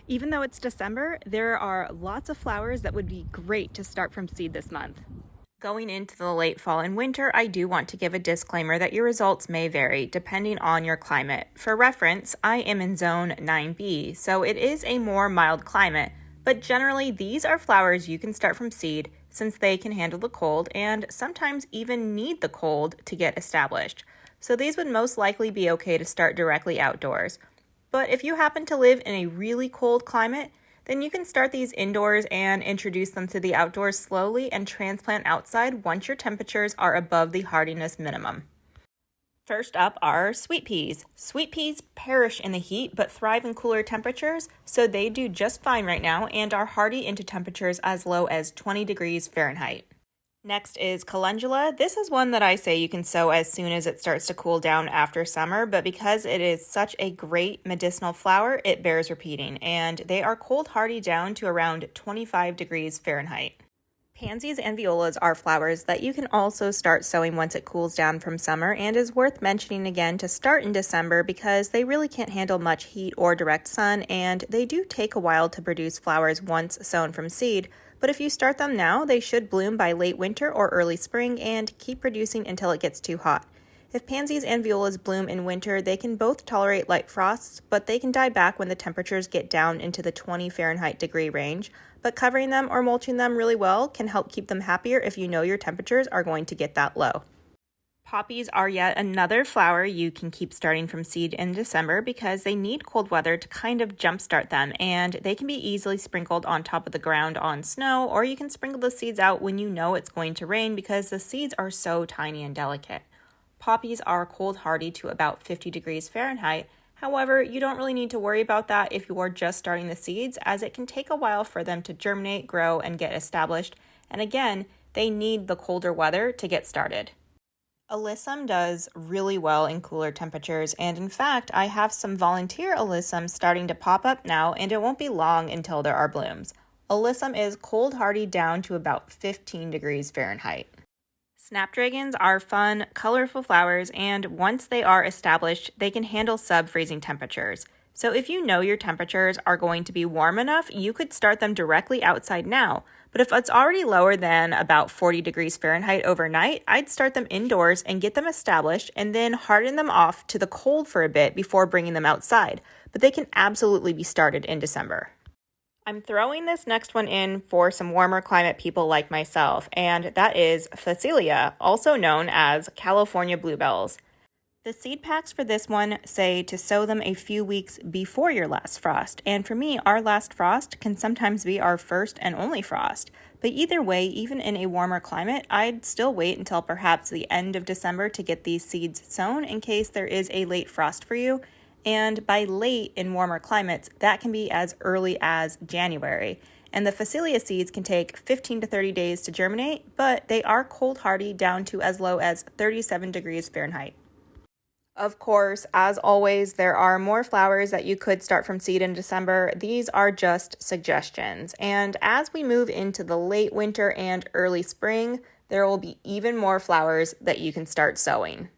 Even though it's December, there are lots of flowers that would be great to start from seed this month. Going into the late fall and winter, I do want to give a disclaimer that your results may vary depending on your climate. For reference, I am in zone 9B, so it is a more mild climate, but generally these are flowers you can start from seed since they can handle the cold and sometimes even need the cold to get established. So these would most likely be okay to start directly outdoors. But if you happen to live in a really cold climate, then you can start these indoors and introduce them to the outdoors slowly and transplant outside once your temperatures are above the hardiness minimum. First up are sweet peas. Sweet peas perish in the heat but thrive in cooler temperatures, so they do just fine right now and are hardy into temperatures as low as 20 degrees Fahrenheit. Next is calendula. This is one that I say you can sow as soon as it starts to cool down after summer, but because it is such a great medicinal flower, it bears repeating, and they are cold hardy down to around 25 degrees Fahrenheit. Pansies and violas are flowers that you can also start sowing once it cools down from summer, and is worth mentioning again to start in December because they really can't handle much heat or direct sun, and they do take a while to produce flowers once sown from seed. But if you start them now, they should bloom by late winter or early spring and keep producing until it gets too hot. If pansies and violas bloom in winter, they can both tolerate light frosts, but they can die back when the temperatures get down into the 20 Fahrenheit degree range. But covering them or mulching them really well can help keep them happier if you know your temperatures are going to get that low. Poppies are yet another flower you can keep starting from seed in December because they need cold weather to kind of jumpstart them, and they can be easily sprinkled on top of the ground on snow, or you can sprinkle the seeds out when you know it's going to rain because the seeds are so tiny and delicate. Poppies are cold hardy to about 50 degrees Fahrenheit. However, you don't really need to worry about that if you are just starting the seeds, as it can take a while for them to germinate, grow, and get established. And again, they need the colder weather to get started. Alyssum does really well in cooler temperatures, and in fact, I have some volunteer alyssum starting to pop up now, and it won't be long until there are blooms. Alyssum is cold hardy down to about 15 degrees Fahrenheit. Snapdragons are fun, colorful flowers, and once they are established, they can handle sub-freezing temperatures. So if you know your temperatures are going to be warm enough, you could start them directly outside now. But if it's already lower than about 40 degrees Fahrenheit overnight, I'd start them indoors and get them established and then harden them off to the cold for a bit before bringing them outside. But they can absolutely be started in December. I'm throwing this next one in for some warmer climate people like myself, and that is Phacelia, also known as California bluebells. The seed packs for this one say to sow them a few weeks before your last frost, and for me, our last frost can sometimes be our first and only frost. But either way, even in a warmer climate, I'd still wait until perhaps the end of December to get these seeds sown in case there is a late frost for you. And by late in warmer climates, that can be as early as January. And the Phacelia seeds can take 15 to 30 days to germinate, but they are cold hardy down to as low as 37 degrees Fahrenheit. Of course, as always, there are more flowers that you could start from seed in December. These are just suggestions. And as we move into the late winter and early spring, there will be even more flowers that you can start sowing.